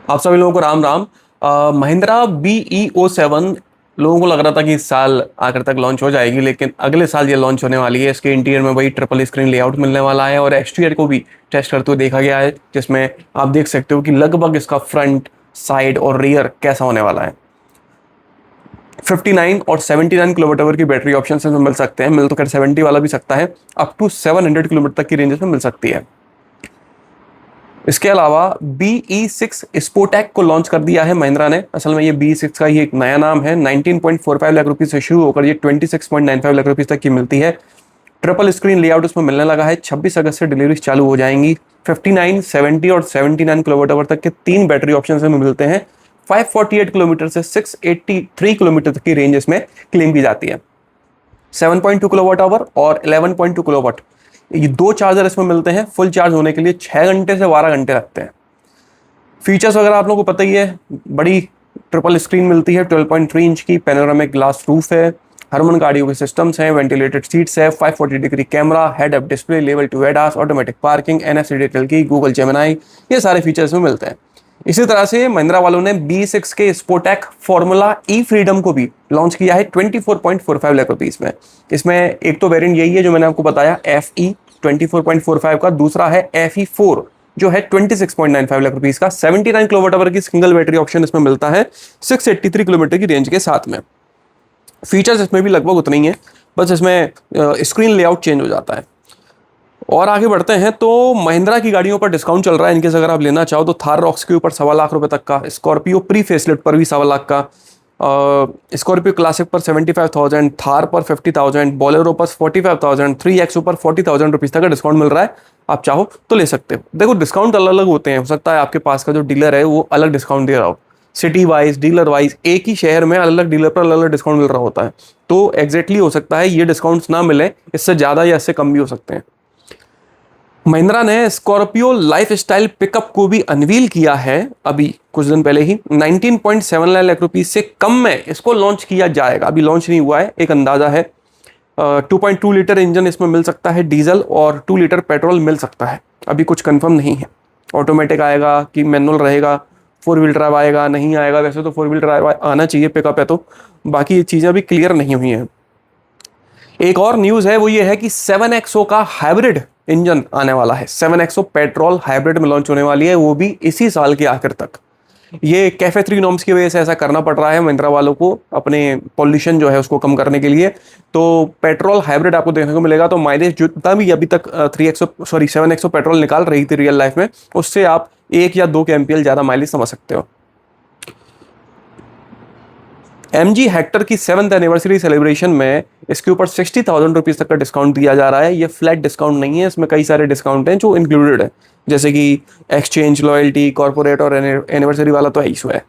आप सभी लोगों को राम राम। महिंद्रा BE07 लोगों को लग रहा था कि इस साल आखिर तक लॉन्च हो जाएगी, लेकिन अगले साल ये लॉन्च होने वाली है। इसके इंटीरियर में वही ट्रिपल स्क्रीन लेआउट मिलने वाला है और एक्सटीरियर को भी टेस्ट करते हुए देखा गया है, जिसमें आप देख सकते हो कि लगभग इसका फ्रंट, साइड और रियर कैसा होने वाला है। 59 और 79 किलोमीटर आवर की बैटरी ऑप्शन इसमें मिल सकते हैं। मिल तो कर 70 वाला भी सकता है, अप टू 700 किलोमीटर तक की रेंज में मिल सकती है। इसके अलावा BE6 स्पोटेक को लॉन्च कर दिया है महिंद्रा ने। असल में ये BE6 का ही एक नया नाम है। 19.45 लाख रुपए से शुरू होकर ये 26.95 लाख रुपए तक की मिलती है। ट्रिपल स्क्रीन लेआउट उसमें मिलने लगा है। 26 अगस्त से डिलीवरी चालू हो जाएंगी। 59, 70 और 79 किलोमीटर आवर तक के 3 बैटरी ऑप्शन इसमें मिलते हैं। 548 किलोमीटर से 683 किलोमीटर तक की रेंज इसमें क्लेम की जाती है। 7.2 किलोवाट आवर और 11.2 किलोवाट, ये 2 चार्जर इसमें मिलते हैं। फुल चार्ज होने के लिए 6 घंटे से 12 घंटे लगते हैं। फीचर्स वगैरह आप लोगों को पता ही है। बड़ी ट्रिपल स्क्रीन मिलती है, 12.3 इंच की पैनोरामिक ग्लास रूफ है, हरमन गाड़ियों के सिस्टम्स हैं, वेंटिलेटेड सीट्स है, 540 degree camera, head up display, level 2 ADAS, automatic parking, NFC digital की, गूगल जेमिनाई, ये सारे फीचर्स में मिलते हैं। इसी तरह से महिंद्रा वालों ने BE6 के स्पोटेक फॉर्मूला E फ्रीडम को भी लॉन्च किया है 24.45 लाख रुपीस में। इसमें एक तो वेरिएंट यही है जो मैंने आपको बताया, FE 24.45 का। दूसरा है FE4 जो है 26.95 लाख रुपीस का। 79 किलोवाट आवर की सिंगल बैटरी ऑप्शन इसमें मिलता है 683 किलोमीटर की रेंज के साथ में। फीचर्स इसमें भी लगभग उतने ही है, बस इसमें स्क्रीन लेआउट चेंज हो जाता है। और आगे बढ़ते हैं तो महिंद्रा की गाड़ियों पर डिस्काउंट चल रहा है। इनके अगर आप लेना चाहो तो थार रॉक्स के ऊपर 1.25 लाख रुपए तक का, स्कॉर्पियो प्री फेसलिफ्ट पर भी 1.25 लाख का, स्कॉर्पियो क्लासिक पर 75,000, थार पर 50,000, बोलेरो पर 45,000, 3XO पर 40,000 रुपीज तक का डिस्काउंट मिल रहा है। आप चाहो तो ले सकते हो। देखो, डिस्काउंट अलग अलग होते हैं, हो सकता है आपके पास का जो डीलर है वो अलग डिस्काउंट दे रहा हो। सिटी वाइज, डीलर वाइज, एक ही शहर में अलग अलग डीलर पर अलग अलग डिस्काउंट मिल रहा होता है। तो एग्जैक्टली हो सकता है ये डिस्काउंट्स ना मिले, इससे ज्यादा या इससे कम भी हो सकते हैं। महिंद्रा ने स्कॉर्पियो लाइफस्टाइल पिकअप को भी अनवील किया है अभी कुछ दिन पहले ही। 19.79 लाख रुपीस से कम में इसको लॉन्च किया जाएगा। अभी लॉन्च नहीं हुआ है, एक अंदाजा है। 2.2 लीटर इंजन इसमें मिल सकता है डीजल, और 2 लीटर पेट्रोल मिल सकता है। अभी कुछ कंफर्म नहीं है। ऑटोमेटिक आएगा कि मैनुअल रहेगा, 4 व्हील ड्राइव आएगा, नहीं आएगा। वैसे तो 4 व्हील ड्राइव आना चाहिए, पिकअप है तो। बाकी ये चीज़ें अभी क्लियर नहीं हुई हैं। एक और न्यूज़ है, वो ये है कि 7XO का हाइब्रिड इंजन आने वाला है। 7XO पेट्रोल हाइब्रिड में लॉन्च होने वाली है, वो भी इसी साल के आखिर तक। ये कैफे 3 नॉर्म्स की वजह से ऐसा करना पड़ रहा है महिंद्रा वालों को, अपने पॉल्यूशन जो है उसको कम करने के लिए। तो पेट्रोल हाइब्रिड आपको देखने को मिलेगा। तो माइलेज जितना भी अभी तक 7XO पेट्रोल निकाल रही थी रियल लाइफ में, उससे आप 1 या 2 के MPL ज्यादा माइलेज समझ सकते हो। MG हेक्टर की 7th एनिवर्सरी सेलिब्रेशन में इसके ऊपर 60,000 रुपीज तक का डिस्काउंट दिया जा रहा है। ये फ्लैट डिस्काउंट नहीं है, इसमें कई सारे डिस्काउंट हैं जो इंक्लूडेड है, जैसे कि एक्सचेंज, लॉयल्टी, कॉर्पोरेट और एनिवर्सरी वाला तो इशू है।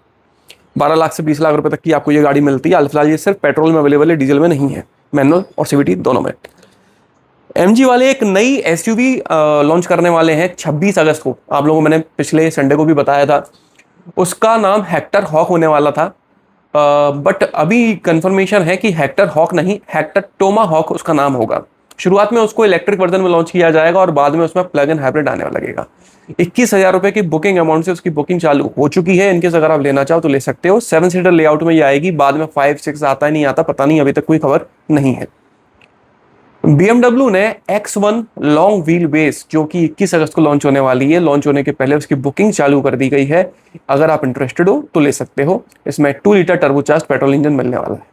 12 लाख से 20 लाख रुपए तक की आपको ये गाड़ी मिलती है। फिलहाल ये सिर्फ पेट्रोल में अवेलेबल है, डीजल में नहीं है, मैनुअल और CVT दोनों में। MG वाले एक नई SUV लॉन्च करने वाले हैं 26 अगस्त को। आप लोगों को मैंने पिछले संडे को भी बताया था। उसका नाम हेक्टर हॉक होने वाला था, बट अभी कंफर्मेशन है कि हेक्टर हॉक नहीं, हेक्टर टोमा हॉक उसका नाम होगा। शुरुआत में उसको इलेक्ट्रिक वर्जन में लॉन्च किया जाएगा और बाद में उसमें प्लग इन हाइब्रिड आने लगेगा। 21,000 रुपए की बुकिंग अमाउंट से उसकी बुकिंग चालू हो चुकी है। इनके अगर आप लेना चाहो तो ले सकते हो। 7 सीटर लेआउट में ये आएगी, बाद में 5, 6 आता है नहीं आता पता नहीं, अभी तक कोई खबर नहीं है। BMW ने X1 लॉन्ग व्हील बेस, जो कि 21 अगस्त को लॉन्च होने वाली है, लॉन्च होने के पहले उसकी बुकिंग चालू कर दी गई है। अगर आप इंटरेस्टेड हो तो ले सकते हो। इसमें 2 लीटर टर्बोचार्ज पेट्रोल इंजन मिलने वाला है।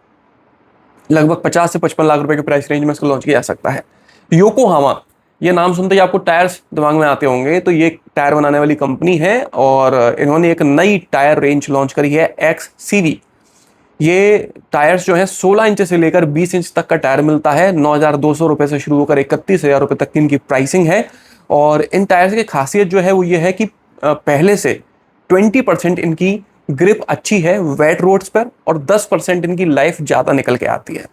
लगभग 50 से 55 लाख रुपए के प्राइस रेंज में इसको लॉन्च किया जा सकता है। योकोहामा, ये नाम सुनते ही आपको टायर्स दिमाग में आते होंगे, तो ये टायर बनाने वाली कंपनी है और इन्होंने एक नई टायर रेंज लॉन्च करी है, XCV। ये टायर्स जो है 16 इंच से लेकर 20 इंच तक का टायर मिलता है। 9,200 रुपए से शुरू होकर 31,000 रुपए तक की इनकी प्राइसिंग है। और इन टायर्स की खासियत जो है वो ये है कि पहले से 20% इनकी ग्रिप अच्छी है वेट रोड्स पर, और 10% इनकी लाइफ ज्यादा निकल के आती है।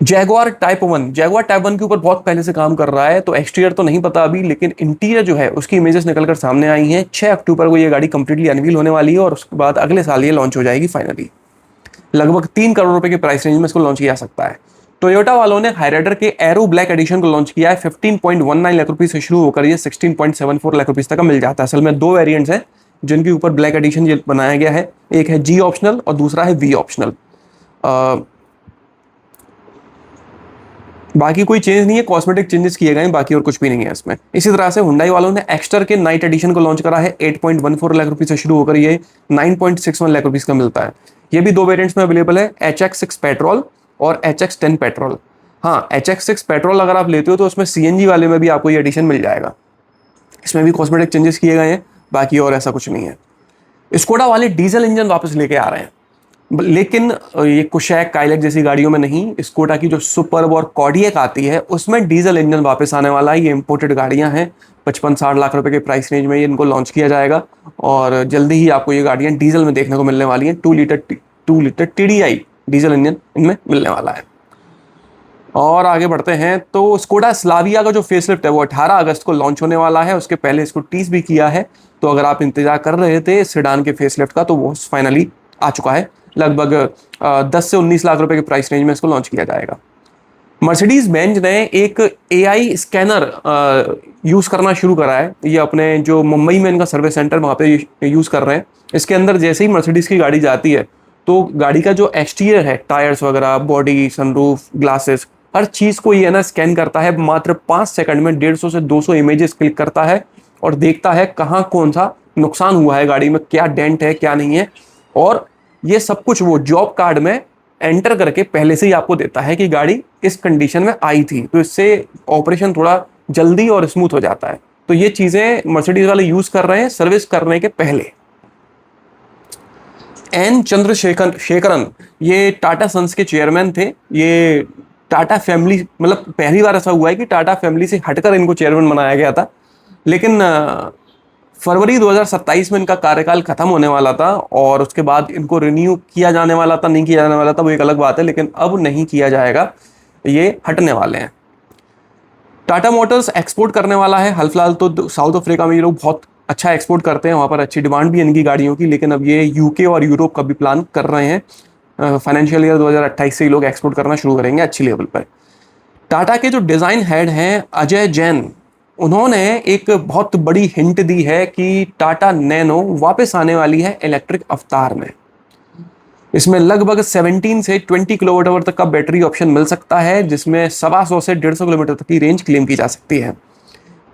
जैगुआर टाइप 1 के ऊपर बहुत पहले से काम कर रहा है। तो एक्सटीरियर तो नहीं पता अभी, लेकिन इंटीरियर जो है उसकी इमेजेस निकलकर सामने आई हैं। 6 अक्टूबर को ये गाड़ी कंप्लीटली अनवील होने वाली है और उसके बाद अगले साल ये लॉन्च हो जाएगी फाइनली। लगभग 3 करोड़ रुपए के प्राइस रेंज में इसको लॉन्च किया जा सकता है। टोयोटा वालों ने हाईराइडर के एरो ब्लैक एडिशन को लॉन्च किया है। 15.19 लाख रुपए से शुरू होकर ये 16.74 लाख रुपए तक का मिल जाता है। असल में 2 वेरिएंट्स हैं, जिनके ऊपर ब्लैक एडिशन ये बनाया गया है। एक है जी ऑप्शनल और दूसरा है वी ऑप्शनल। बाकी कोई चेंज नहीं है, कॉस्मेटिक चेंजेस किए गए हैं, बाकी और कुछ भी नहीं है इसमें। इसी तरह से हुंडई वालों ने एक्स्टर के नाइट एडिशन को लॉन्च करा है। 8.14 लाख रुपए से शुरू होकर ये 9.61 लाख रुपीस का मिलता है। ये भी दो वेरिएंट्स में अवेलेबल है, HX6 पेट्रोल और HX10 पेट्रोल। हाँ, HX6 पेट्रोल अगर आप लेते हो तो उसमें CNG वाले में भी आपको ये एडिशन मिल जाएगा। इसमें भी कॉस्मेटिक चेंजेस किए गए हैं, बाकी और ऐसा कुछ नहीं है। स्कोडा वाले डीजल इंजन वापस लेके आ रहे हैं, लेकिन ये कुशैक काइलैक जैसी गाड़ियों में नहीं। स्कोडा की जो सुपर्ब और कॉर्डियक आती है उसमें डीजल इंजन वापस आने वाला है। ये इंपोर्टेड गाड़ियां हैं, 55-60 लाख रुपए के प्राइस रेंज में ये इनको लॉन्च किया जाएगा और जल्दी ही आपको ये गाड़ियां डीजल में देखने को मिलने वाली हैं। 2 लीटर TDI डीजल इंजन इनमें मिलने वाला है। और आगे बढ़ते हैं तो स्कोडा स्लाविया का जो फेसलिफ्ट है वो 18 अगस्त को लॉन्च होने वाला है। उसके पहले इसको टीज भी किया है, तो अगर आप इंतजार कर रहे थे सेडान के फेसलिफ्ट का तो वो फाइनली आ चुका है। लगभग 10 से 19 लाख रुपए के प्राइस रेंज में इसको लॉन्च किया जाएगा। मर्सिडीज बेंज ने एक AI स्कैनर यूज करना शुरू करा है। ये अपने जो मुंबई में इनका सर्विस सेंटर वहाँ पे यूज कर रहे हैं। इसके अंदर जैसे ही मर्सिडीज की गाड़ी जाती है तो गाड़ी का जो एक्सटीरियर है, टायर्स वगैरह, बॉडी, सनरूफ, ग्लासेस, हर चीज को ये ना स्कैन करता है। मात्र 5 सेकंड में 150 से 200 इमेजेस क्लिक करता है और देखता है कहाँ कौन सा नुकसान हुआ है, गाड़ी में क्या डेंट है क्या नहीं है। और ये सब कुछ वो जॉब कार्ड में एंटर करके पहले से ही आपको देता है कि गाड़ी इस कंडीशन में आई थी, तो इससे ऑपरेशन थोड़ा जल्दी और स्मूथ हो जाता है। तो ये चीजें मर्सिडीज वाले यूज कर रहे हैं सर्विस करने के पहले। एन चंद्रशेखरन ये टाटा सन्स के चेयरमैन थे। ये टाटा फैमिली, मतलब पहली बार ऐसा हुआ है कि टाटा फैमिली से हटकर इनको चेयरमैन बनाया गया था, लेकिन फरवरी 2027 में इनका कार्यकाल खत्म होने वाला था और उसके बाद इनको रिन्यू किया जाने वाला था, नहीं किया जाने वाला था वो एक अलग बात है, लेकिन अब नहीं किया जाएगा, ये हटने वाले हैं। टाटा मोटर्स एक्सपोर्ट करने वाला है। हाल फिलहाल तो साउथ अफ्रीका में ये लोग बहुत अच्छा एक्सपोर्ट करते हैं, वहाँ पर अच्छी डिमांड भी है इनकी गाड़ियों की, लेकिन अब ये UK और यूरोप का भी प्लान कर रहे हैं। फाइनेंशियल ईयर 2028 से ये लोग एक्सपोर्ट करना शुरू करेंगे अच्छी लेवल पर। टाटा के जो डिज़ाइन हेड हैं अजय जैन, उन्होंने एक बहुत बड़ी हिंट दी है कि टाटा नैनो वापस आने वाली है इलेक्ट्रिक अवतार में। इसमें लगभग 17 से 20 किलोवाट आवर तक का बैटरी ऑप्शन मिल सकता है, जिसमें 125 से 150 किलोमीटर तक की रेंज क्लेम की जा सकती है।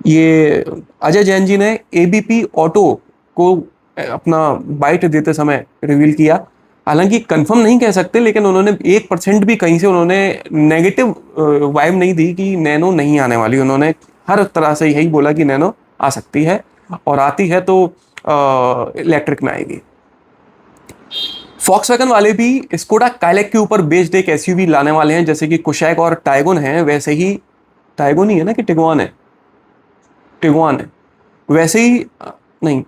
ये अजय जैन जी ने ABP ऑटो को अपना बाइट देते समय रिवील किया। हालांकि कंफर्म नहीं कह सकते, लेकिन उन्होंने 1% भी कहीं से उन्होंने नेगेटिव वाइब नहीं दी कि नैनो नहीं आने वाली। उन्होंने हर तरह से यही बोला कि नैनो आ सकती है और आती है तो इलेक्ट्रिक में आएगी। फॉक्सवैगन वाले भी स्कोडा काइलैक के ऊपर बेस्ड एक SUV लाने वाले हैं, जैसे कि कुशैक और टाइगोन है, वैसे ही टाइगोन ही है ना कि टिगवान है, टिगवान है, वैसे ही नहीं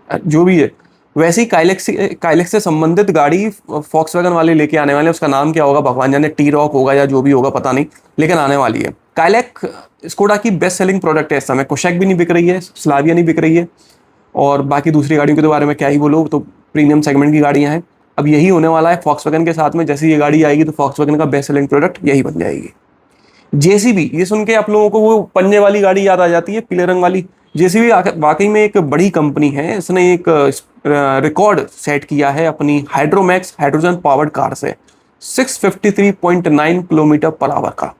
जो भी है वैसे ही काइलैक से संबंधित गाड़ी फॉक्सवैगन वाले लेके आने वाले हैं। उसका नाम क्या होगा भगवान जाने, T-Roc होगा या जो भी होगा पता नहीं, लेकिन आने वाली है। काइलैक स्कोडा की बेस्ट सेलिंग प्रोडक्ट है इस समय। कुशैक भी नहीं बिक रही है, स्लाविया नहीं बिक रही है, और बाकी दूसरी गाड़ियों के बारे में क्या ही बोलो, तो प्रीमियम सेगमेंट की गाड़ियां हैं। अब यही होने वाला है फॉक्सवैगन के साथ में। जैसे ये गाड़ी आएगी तो फॉक्सवैगन का बेस्ट सेलिंग प्रोडक्ट यही बन जाएगी। JCB, ये सुन के आप लोगों को वो पंजे वाली गाड़ी याद आ जाती है, पीले रंग वाली। JCB वाकई में एक बड़ी कंपनी है। इसने एक रिकॉर्ड सेट किया है अपनी हाइड्रोमैक्स हाइड्रोजन पावर्ड कार से, 653.9 किलोमीटर पर आवर का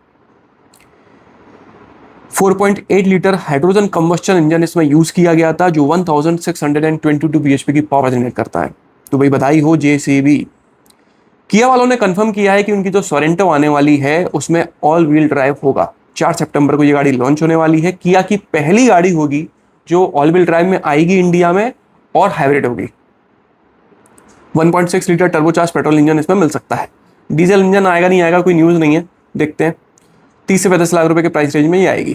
4.8 लीटर हाइड्रोजन कंबस्शन इंजन इसमें यूज किया गया था, जो 1622 bhp की पावर जनरेट करता है। तो भाई बधाई हो JCB। किया वालों ने कंफर्म किया है कि उनकी जो सोरेंटो आने वाली है उसमें ऑल व्हील ड्राइव होगा। 4 सितंबर को ये गाड़ी लॉन्च होने वाली है। किया की पहली गाड़ी होगी जो ऑल व्हील ड्राइव में आएगी इंडिया में और हाइब्रिड होगी। 1.6 लीटर टर्बोचार्ज पेट्रोल इंजन इसमें मिल सकता है। डीजल इंजन आएगा नहीं आएगा कोई न्यूज़ नहीं है, देखते हैं। 30 से 35 लाख रुपए के प्राइस रेंज में ये आएगी।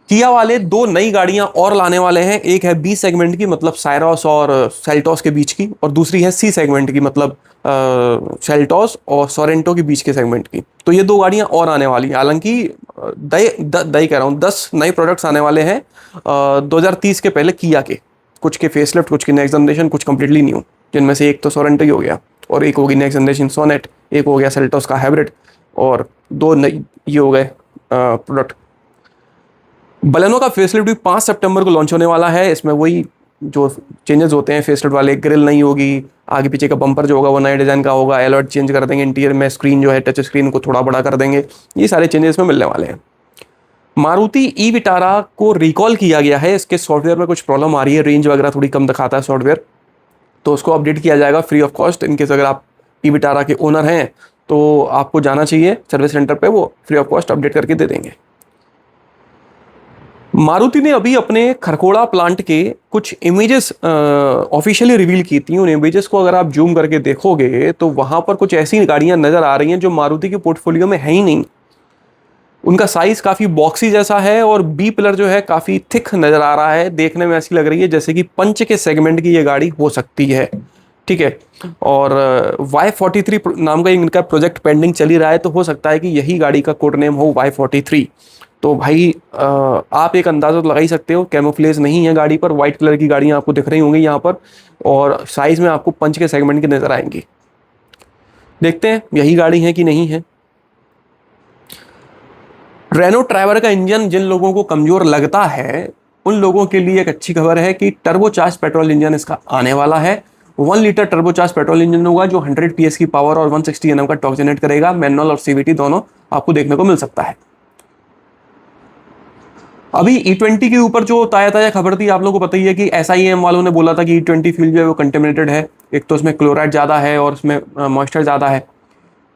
किया वाले 2 नई गाड़ियां और लाने वाले हैं। एक है B सेगमेंट की, मतलब साइरोस और सेल्टोस के बीच की, और दूसरी है C सेगमेंट की, मतलब सेल्टोस और सोरेंटो के बीच के सेगमेंट की। तो ये 2 गाड़ियां और आने वाली हैं। हालांकि दई कह रहा हूँ 10 नए प्रोडक्ट्स आने वाले हैं 2030 के पहले किया के। कुछ के फेसलिफ्ट, कुछ के नेक्स्ट जनरेशन, कुछ कंप्लीटली न्यू, जिनमें से एक तो सोरेंटो ही हो गया और एक होगी नेक्स्ट जनरेशन सोनेट, एक हो गया सेल्टोस का हाइब्रिड, और 2 नई ये हो गए प्रोडक्ट। बलेनो का फेसलिफ्ट भी 5 सितंबर को लॉन्च होने वाला है। इसमें वही जो चेंजेस होते हैं फेस्टेड वाले, ग्रिल नहीं होगी, आगे पीछे का बम्पर जो होगा वो नए डिज़ाइन का होगा, एलॉयड चेंज कर देंगे, इंटीरियर में स्क्रीन जो है टच स्क्रीन को थोड़ा बड़ा कर देंगे, ये सारे चेंजेस में मिलने वाले हैं। मारुति ई विटारा को रिकॉल किया गया है, इसके सॉफ्टवेयर में कुछ प्रॉब्लम आ रही है, रेंज वगैरह थोड़ी कम दिखाता है सॉफ्टवेयर, तो उसको अपडेट किया जाएगा फ्री ऑफ कॉस्ट। इनकेस अगर आप ई विटारा के ओनर हैं तो आपको जाना चाहिए सर्विस सेंटर पे, वो फ्री ऑफ कॉस्ट अपडेट करके दे देंगे। मारुति ने अभी अपने खरकोड़ा प्लांट के कुछ इमेजेस ऑफिशियली रिवील की थी। उन इमेजेस को अगर आप जूम करके देखोगे तो वहां पर कुछ ऐसी गाड़ियां नजर आ रही हैं जो मारुति के पोर्टफोलियो में है ही नहीं। उनका साइज काफी बॉक्सी जैसा है और बी पिलर जो है काफी थिक नजर आ रहा है, देखने में ऐसी लग रही है जैसे कि पंच के सेगमेंट की ये गाड़ी हो सकती है, ठीक है। और Y43 नाम का इनका प्रोजेक्ट पेंडिंग चल ही रहा है, तो हो सकता है कि यही गाड़ी का कोड नेम हो Y43। तो भाई आप एक अंदाजा तो लगा ही सकते हो, कैमोफ्लेज नहीं है गाड़ी पर, व्हाइट कलर की गाड़ियां आपको दिख रही होंगी यहाँ पर, और साइज में आपको पंच के सेगमेंट की नजर आएंगी। देखते हैं यही गाड़ी है कि नहीं है। रेनो ट्रैवर का इंजन जिन लोगों को कमजोर लगता है उन लोगों के लिए एक अच्छी खबर है कि टर्बोचार्ज पेट्रोल इंजन इसका आने वाला है। 1 लीटर टर्बोचार्ज पेट्रोल इंजन होगा जो 100 PS की पावर और 160 Nm का टॉर्क जनरेट करेगा। मैनुअल और CVT दोनों आपको देखने को मिल सकता है। अभी E20 के ऊपर जो ताजा ताजा खबर थी, आप लोगों को पता ही है कि SIAM वालों ने बोला था कि E20 फ्यूल जो है वो कंटेमिनेटेड है। एक तो उसमें क्लोराइड ज़्यादा है और उसमें मॉइस्चर ज़्यादा है।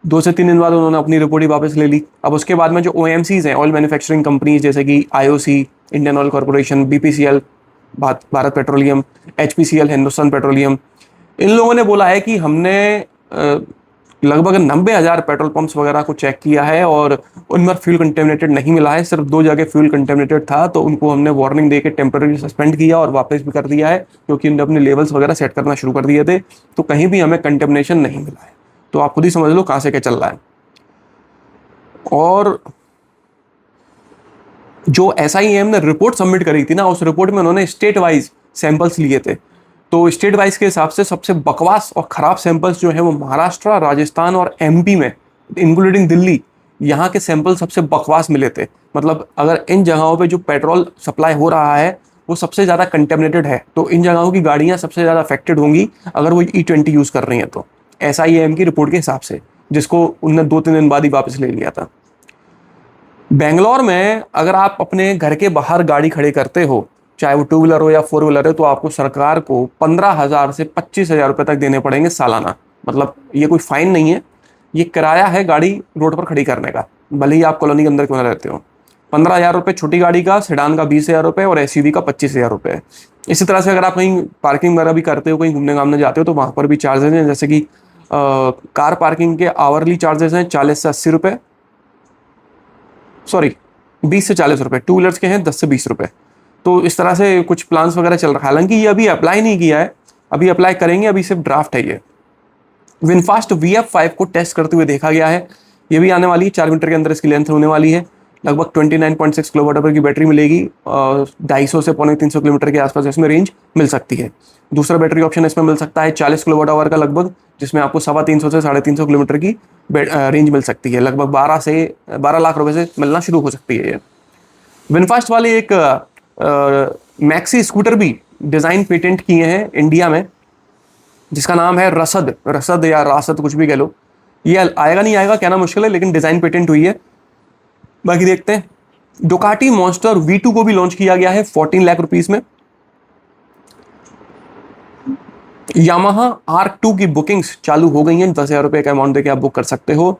2 से 3 दिन बाद उन्होंने अपनी रिपोर्ट ही वापस ले ली। अब उसके बाद में जो OMCs हैं, ऑयल मैन्युफैक्चरिंग कंपनीज, जैसे कि IOC, Indian oil corporation, BPCL, Bharat petroleum, HPCL, Hindustan petroleum, इन लोगों ने बोला है कि हमने लगभग 90,000 पेट्रोल पंप्स वगैरह को चेक किया है और उनमें फ्यूल कंटेमिनेटेड नहीं मिला है। सिर्फ 2 जगह फ्यूल कंटेमिनेटेड था, तो उनको हमने वार्निंग देकर टेम्पररी सस्पेंड किया और वापस भी कर दिया है, क्योंकि उन्होंने अपने लेवल्स वगैरह सेट करना शुरू कर दिए थे। तो कहीं भी हमें कंटेमिनेशन नहीं मिला है। तो आप खुद ही समझ लो कहाँ से क्या चल रहा है। और जो SIAM ने रिपोर्ट सबमिट करी थी ना, उस रिपोर्ट में उन्होंने स्टेट वाइज सैंपल्स लिए थे। तो स्टेट वाइज के हिसाब से सबसे बकवास और ख़राब सैंपल्स जो है वो महाराष्ट्र, राजस्थान और MP में, इंक्लूडिंग दिल्ली, यहाँ के सैंपल सबसे बकवास मिले थे। मतलब अगर इन जगहों पे जो पेट्रोल सप्लाई हो रहा है वो सबसे ज़्यादा कंटेमिनेटेड है, तो इन जगहों की गाड़ियाँ सबसे ज़्यादा अफेक्टेड होंगी अगर वो E20 यूज़ कर रही हैं। तो SIAM की रिपोर्ट के हिसाब से, जिसको उनने 2-3 दिन बाद ही वापस ले लिया था। बेंगलोर में अगर आप अपने घर के बाहर गाड़ी खड़ी करते हो, चाहे वो 2 व्हीलर हो या 4 व्हीलर हो, तो आपको सरकार को 15,000 से 25,000 रुपये तक देने पड़ेंगे सालाना। मतलब ये कोई फाइन नहीं है, ये किराया है गाड़ी रोड पर खड़ी करने का, भले ही आप कॉलोनी के अंदर क्यों ना रहते हो। 15,000 रुपये छोटी गाड़ी का, सेडान का 20,000 रुपये और SUV का 25,000 रुपये। इसी तरह से अगर आप कहीं पार्किंग वगैरह भी करते हो, कहीं घूमने घामने जाते हो, तो वहाँ पर भी चार्जेस हैं। जैसे कि कार पार्किंग के आवरली चार्जेस हैं 40 से 80 रुपये, सॉरी 20 से 40 रुपये। 2 व्हीलर्स के हैं 10 से 20 रुपये। तो इस तरह से कुछ प्लान्स वगैरह चल रहा है। हालांकि ये अभी अप्लाई नहीं किया है, अभी अप्लाई करेंगे, अभी सिर्फ ड्राफ्ट है ये। विनफास्ट VF5 को टेस्ट करते हुए देखा गया है। ये भी आने वाली है, 4 मीटर के अंदर इसकी लेंथ होने वाली है। लगभग 29.6 किलोवाट की बैटरी मिलेगी, 250 से 350 किलोमीटर के आसपास इसमें रेंज मिल सकती है। दूसरा बैटरी ऑप्शन इसमें मिल सकता है 40 किलोवाट का लगभग, जिसमें आपको 350 से 350 किलोमीटर की रेंज मिल सकती है। लगभग 12 लाख रुपए से मिलना शुरू हो सकती है ये। विनफास्ट वाले एक मैक्सी स्कूटर भी डिज़ाइन पेटेंट किए हैं इंडिया में, जिसका नाम है रसद या रासद, कुछ भी कह लो। ये आएगा नहीं आएगा कहना मुश्किल है, लेकिन डिज़ाइन पेटेंट हुई है। बाकी देखते हैं। डुकाटी मॉन्स्टर V2 को भी लॉन्च किया गया है 14 लाख रुपीस में। यामाहा R2 की बुकिंग्स चालू हो गई हैं, 10,000 रुपये का अमाउंट देके आप बुक कर सकते हो।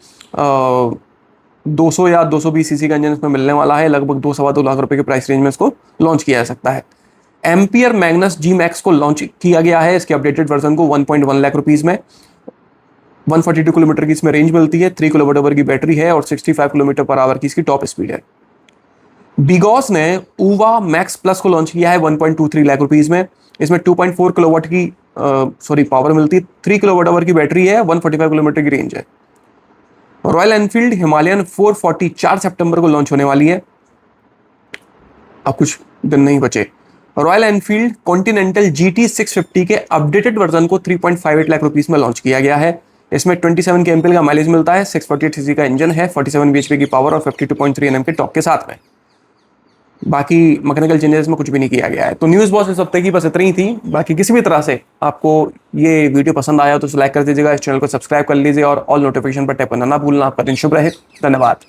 200 या 220 सीसी का इंजन इसमें मिलने वाला है। लगभग 2-2.25 लाख रुपए के प्राइस रेंज में इसको लॉन्च किया जा सकता है। एम्पियर मैग्नस G Max को लॉन्च किया गया है, इसके अपडेटेड वर्जन को 1.1 लाख रुपीस में। 142 किलोमीटर की इसमें रेंज मिलती है, 3 किलोवाट की बैटरी है और 65 किलोमीटर पर आवर की इसकी टॉप स्पीड है। बिगॉस ने ऊवा मैक्स प्लस को लॉन्च किया है 1.23 लाख रुपीस में। इसमें 2.4 किलोवाट की पावर मिलती है, 3 किलोवाट की बैटरी है, 145 किलोमीटर की रेंज है। रॉयल एनफील्ड हिमालयन 440 4 सितंबर को लॉन्च होने वाली है, अब कुछ दिन नहीं बचे। रॉयल एनफील्ड कॉन्टिनेंटल GT 650 के अपडेटेड वर्जन को 3.58 लाख रुपीस में लॉन्च किया गया है। इसमें 27 kmpl का माइलेज मिलता है, 648 सीसी का इंजन है, 47 bhp की पावर और 52.3 Nm के टॉर्क के साथ में। बाकी मैकेनिकल चेंजेस में कुछ भी नहीं किया गया है। तो न्यूज़ बॉस इस हफ्ते की बस इतनी ही थी। बाकी किसी भी तरह से आपको ये वीडियो पसंद आया तो लाइक कर दीजिएगा, इस चैनल को सब्सक्राइब कर लीजिए और ऑल नोटिफिकेशन पर टैप करना ना भूलना। आपका दिन शुभ रहे। धन्यवाद।